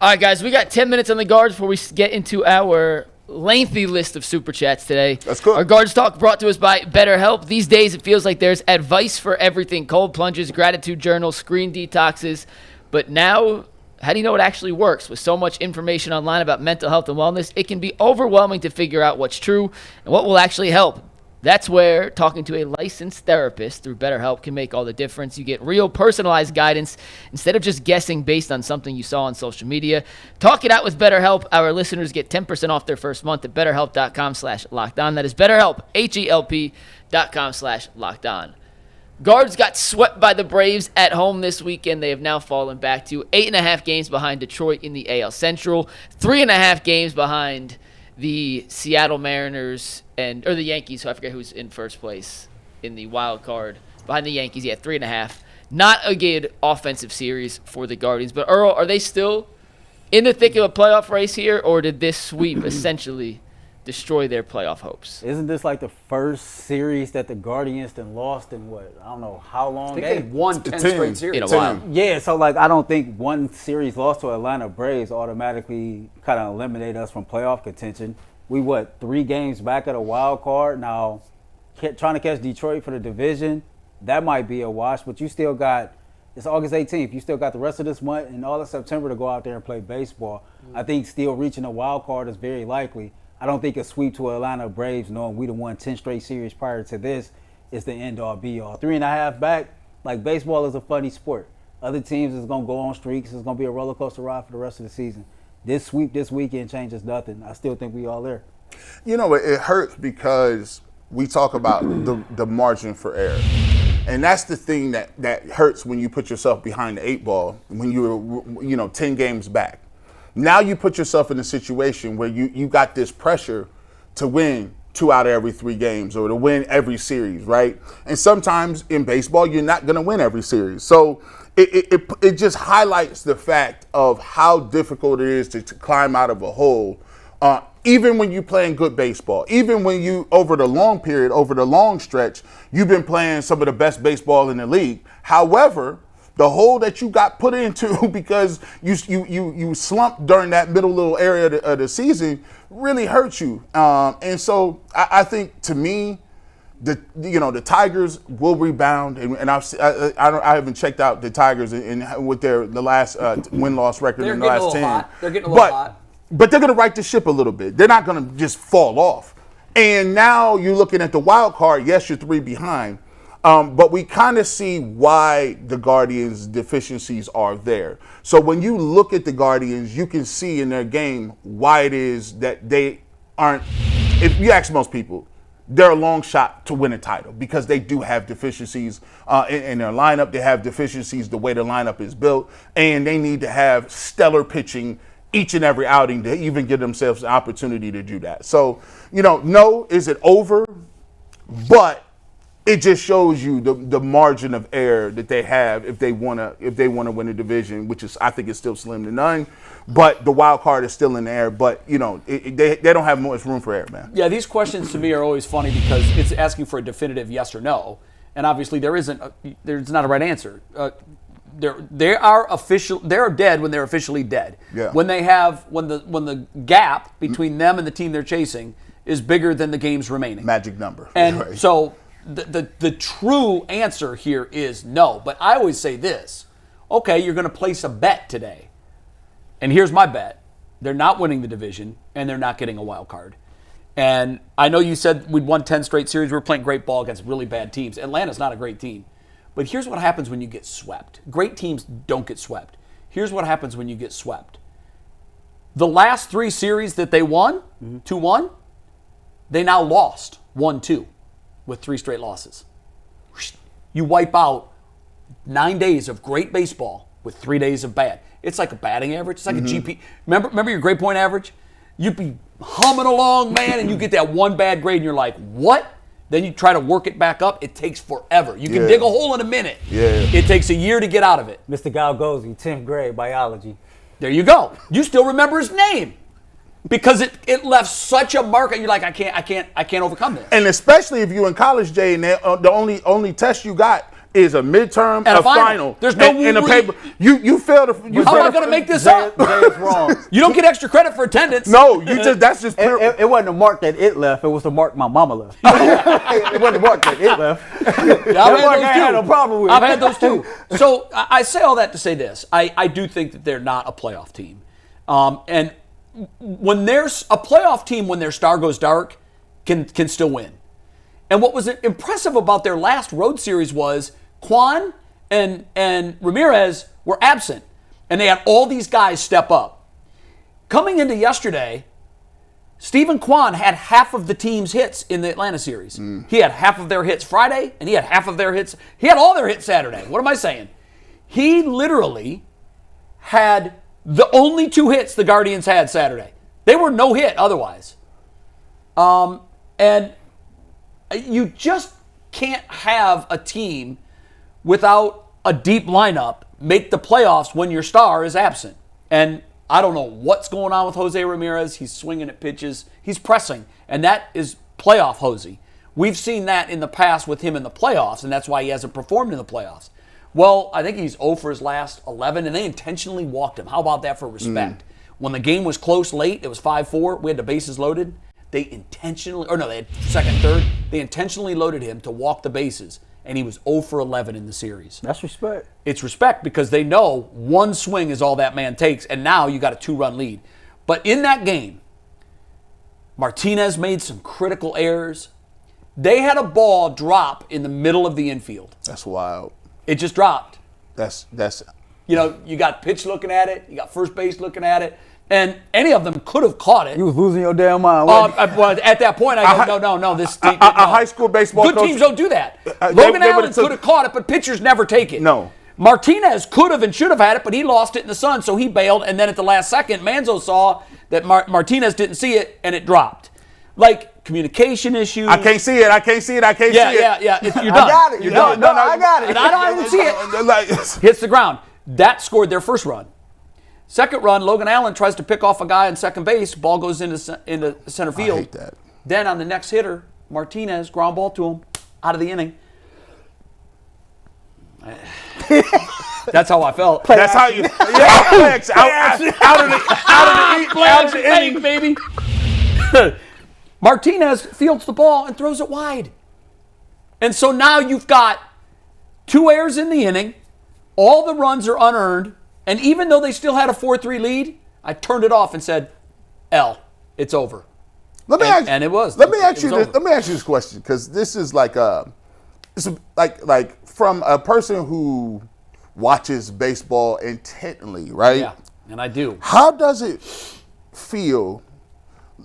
All right, guys, we got 10 minutes on the guards before we get into our lengthy list of super chats today. That's cool. Our guards talk brought to us by BetterHelp. These days, it feels like there's advice for everything: cold plunges, gratitude journals, screen detoxes. But now, how do you know it actually works? With so much information online about mental health and wellness, it can be overwhelming to figure out what's true and what will actually help. That's where talking to a licensed therapist through BetterHelp can make all the difference. You get real personalized guidance instead of just guessing based on something you saw on social media. Talk it out with BetterHelp. Our listeners get 10% off their first month at BetterHelp.com/LockedOn. That is BetterHelp, HELP.com/LockedOn. Guards got swept by the Braves at home this weekend. They have now fallen back to 8.5 games behind Detroit in the AL Central, 3.5 games behind the Seattle Mariners or the Yankees, so I forget who's in first place in the wild card. Behind the Yankees, 3.5. Not a good offensive series for the Guardians. But, Earl, are they still in the thick of a playoff race here, or did this sweep essentially destroy their playoff hopes? Isn't this like the first series that the Guardians then lost in what? I don't know how long. I think they won 10 straight series. In a while. Yeah, so like I don't think one series lost to Atlanta Braves automatically kind of eliminate us from playoff contention. We 3 games back at a wild card now. Trying to catch Detroit for the division, that might be a wash. But you still got, it's August 18th. You still got the rest of this month and all of September to go out there and play baseball. I think still reaching a wild card is very likely. I don't think a sweep to Atlanta Braves, knowing we done won 10 straight series prior to this, is the end-all, be-all. 3.5 back, like baseball is a funny sport. Other teams is going to go on streaks. It's going to be a roller coaster ride for the rest of the season. This sweep this weekend changes nothing. I still think we all there. You know, it hurts because we talk about the margin for error. And that's the thing that hurts when you put yourself behind the 8 ball, when you're 10 games back. Now you put yourself in a situation where you got this pressure to win 2 out of every 3 games or to win every series, right? And sometimes in baseball, you're not going to win every series. So it just highlights the fact of how difficult it is to climb out of a hole, even when you're playing good baseball, even when you, over the long period, over the long stretch, you've been playing some of the best baseball in the league. However, the hole that you got put into because you slumped during that middle little area of the season really hurt you. And so I think, to me, the Tigers will rebound, and I haven't checked out the Tigers with the last win-loss record in the last 10. They're getting a little hot. But they're going to right the ship a little bit. They're not going to just fall off. And now you're looking at the wild card. Yes, you're 3 behind. But we kind of see why the Guardians' deficiencies are there. So when you look at the Guardians, you can see in their game why it is that they aren't. If you ask most people, they're a long shot to win a title because they do have deficiencies in their lineup. They have deficiencies the way the lineup is built, and they need to have stellar pitching each and every outing to even give themselves an opportunity to do that. So, no, is it over? But it just shows you the margin of error that they have if they want to win a division, which is, I think, is still slim to none. But the wild card is still in the air. But they don't have much room for error, man. Yeah, these questions to me are always funny because it's asking for a definitive yes or no, and obviously there's not a right answer. They are dead when they're officially dead. Yeah. When the gap between them and the team they're chasing is bigger than the games remaining. Magic number. And right. So the true answer here is no. But I always say this: okay, you're going to place a bet today, and here's my bet: they're not winning the division, and they're not getting a wild card. And I know you said we'd won 10 straight series. We're playing great ball against really bad teams. Atlanta's not a great team. But here's what happens when you get swept. Great teams don't get swept. Here's what happens when you get swept. The last 3 series that they won, 2-1, they now lost 1-2 with 3 straight losses. You wipe out 9 days of great baseball with 3 days of bad. It's like a batting average. It's like a GP. Remember your grade point average? You'd be humming along, man, and you get that one bad grade, and you're like, what? Then you try to work it back up. It takes forever. You can dig a hole in a minute. Yeah. It takes a year to get out of it. Mr. Galgozi, 10th grade biology. There you go. You still remember his name because it left such a mark, and you're like, I can't overcome this. And especially if you're in college, Jay, and the only test you got is a midterm, And a final. There's no and a re- paper. You fail to. How am I going to make this up? Jay is wrong. You don't get extra credit for attendance. No, that's just pure. It wasn't the mark that it left. It was the mark my mama left. It wasn't the mark that it left. Yeah, I've mark I had no problem with. I've had those too. So I say all that to say this. I do think that they're not a playoff team. And when there's a playoff team, when their star goes dark, can still win. And what was impressive about their last road series was Quan and Ramirez were absent. And they had all these guys step up. Coming into yesterday, Stephen Quan had half of the team's hits in the Atlanta series. He had half of their hits Friday, and he had half of their hits. He had all their hits Saturday. What am I saying? He literally had the only 2 hits the Guardians had Saturday. They were no hit otherwise. And you just can't have a team without a deep lineup make the playoffs when your star is absent. And I don't know what's going on with Jose Ramirez. He's swinging at pitches. He's pressing. And that is playoff Jose. We've seen that in the past with him in the playoffs, and that's why he hasn't performed in the playoffs. Well, I think he's 0 for his last 11, and they intentionally walked him. How about that for respect? When the game was close late, it was 5-4, we had the bases loaded. They intentionally, they had second, third. They intentionally loaded him to walk the bases, and he was 0 for 11 in the series. That's respect. It's respect because they know one swing is all that man takes, and now you got a 2-run lead. But in that game, Martinez made some critical errors. They had a ball drop in the middle of the infield. That's wild. It just dropped. That's. You got pitch looking at it, you got first base looking at it, and any of them could have caught it. You was losing your damn mind. Well, at that point, I go, no. This team, no. A high school baseball Good coach, teams don't do that. they Logan Allen would've could have caught it, but pitchers never take it. No. Martinez could have and should have had it, but he lost it in the sun, so he bailed. And then at the last second, Manzo saw that Martinez didn't see it, and it dropped. Like communication issues. I can't see it. Yeah. You're done. I got it. You're No, done. I got it. And I don't even see it. Hits the ground. That scored their first run. Second run, Logan Allen tries to pick off a guy on second base. Ball goes into center field. I hate that. Then on the next hitter, Martinez, ground ball to him, out of the inning. That's how I felt. That's how you. Yeah, out of the inning, baby. Martinez fields the ball and throws it wide. And so now you've got 2 errors in the inning. All the runs are unearned. And even though they still had a 4-3 lead, I turned it off and said, L, it's over. And it was. Let me ask you over. Let me ask you this question, because this is like from a person who watches baseball intently, right? Yeah, and I do. How does it feel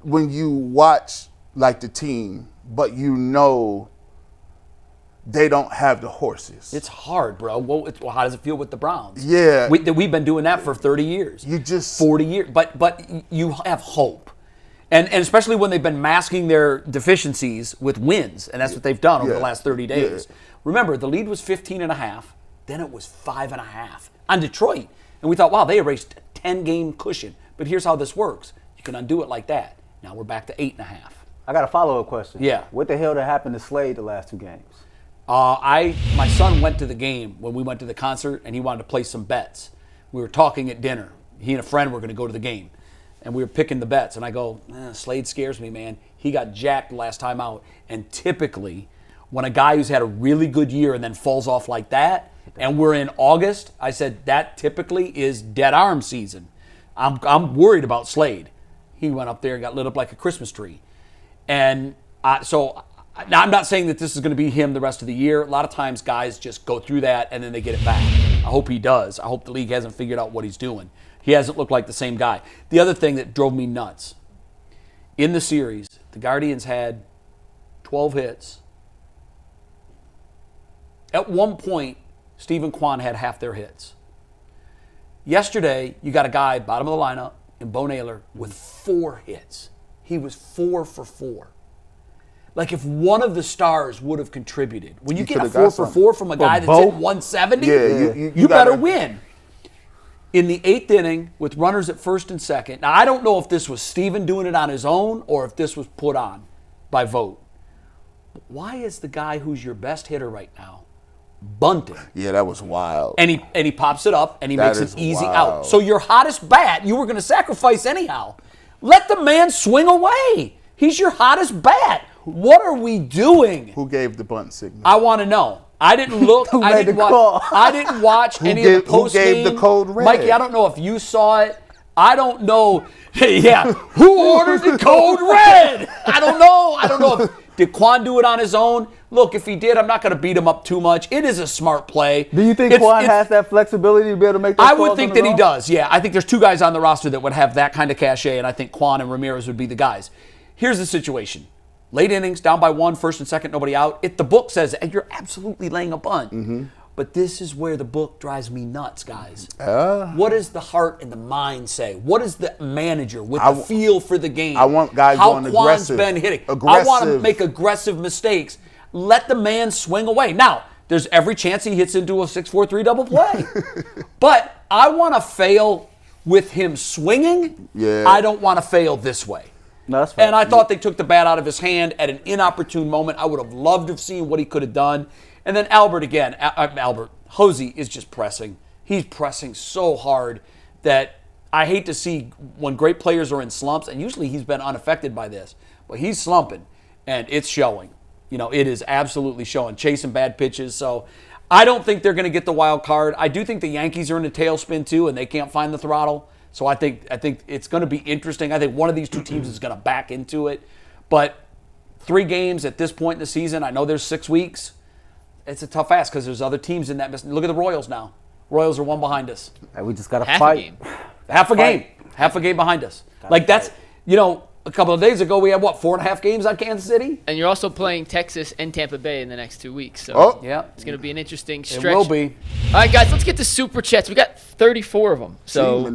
when you watch like the team, but you know they don't have the horses? It's hard, bro. Well, how does it feel with the Browns? Yeah. We've been doing that for 30 years. 40 years. But you have hope. And especially when they've been masking their deficiencies with wins, and that's what they've done over the last 30 days. Yeah. Remember, the lead was 15.5, then it was 5.5 on Detroit. And we thought, wow, they erased a 10-game cushion. But here's how this works. You can undo it like that. Now we're back to 8.5. I got a follow-up question. Yeah. What the hell did happen to Slade the last 2 games? My son went to the game when we went to the concert, and he wanted to play some bets. We were talking at dinner. He and a friend were going to go to the game, and we were picking the bets. And I go, Slade scares me, man. He got jacked last time out. And typically, when a guy who's had a really good year and then falls off like that, and we're in August, I said that typically is dead arm season. I'm worried about Slade. He went up there and got lit up like a Christmas tree. And so now I'm not saying that this is going to be him the rest of the year. A lot of times guys just go through that and then they get it back. I hope he does. I hope the league hasn't figured out what he's doing. He hasn't looked like the same guy. The other thing that drove me nuts, in the series, the Guardians had 12 hits. At one point, Stephen Quan had half their hits. Yesterday, you got a guy, bottom of the lineup, in Bo Naylor, with 4 hits. He was 4 for 4. Like if one of the stars would have contributed. When you get a 4 for 4 from a guy that's at 170, you better win. In the 8th inning, with runners at first and second, now I don't know if this was Steven doing it on his own or if this was put on by vote. Why is the guy who's your best hitter right now Bunting. Yeah, that was wild. And he pops it up and he That makes is an easy wild. out. So your hottest bat, you were going to sacrifice anyhow. Let the man swing away. He's your hottest bat. What are we doing? Who gave the bunt signal? I want to know. I didn't look. Who I made didn't the watch. call? I didn't watch any of the Who post gave the code red? Mikey, I don't know if you saw it. I don't know. Yeah, who ordered the code red? I don't know. I don't know. Did Quan do it on his own? Look, if he did, I'm not going to beat him up too much. It is a smart play. Do you think Quan has that flexibility to be able to make those I calls would think on his that he own? does. Yeah, I think there's two guys on the roster that would have that kind of cachet, and I think Quan and Ramirez would be the guys. Here's the situation. Late innings, down by one, first and second, nobody out. If the book says, and you're absolutely laying a bunt. Mm-hmm. But this is where the book drives me nuts, guys. What does the heart and the mind say? What is the manager with the feel for the game? I want guys How going Quan's aggressive. been hitting. I Aggressive. want to make aggressive mistakes. Let the man swing away. Now, there's every chance he hits into a 6-4-3 double play. But I want to fail with him swinging. Yeah. I don't want to fail this way. No, that's fine. And I thought they took the bat out of his hand at an inopportune moment. I would have loved to have seen what he could have done. And then Albert again. Hosey is just pressing. He's pressing so hard that I hate to see when great players are in slumps, and usually he's been unaffected by this, but he's slumping, and it's showing. You know, it is absolutely showing, chasing bad pitches. So I don't think they're going to get the wild card. I do think the Yankees are in a tailspin too, and they can't find the throttle. So I think it's going to be interesting. I think one of these two teams is going to back into it. But 3 games at this point in the season, I know there's 6 weeks. It's a tough ask because there's other teams in that. Look at the Royals now. Royals are 1 behind us. And we just got to Half a fight. game. Half a game. Half a game behind us. Like that's, you know, a couple of days ago we had, 4.5 games on Kansas City? And you're also playing Texas and Tampa Bay in the next 2 weeks. So Oh. Yeah. it's going to be an interesting It stretch. will be. All right, guys, let's get to Super Chats. We got 34 of them. So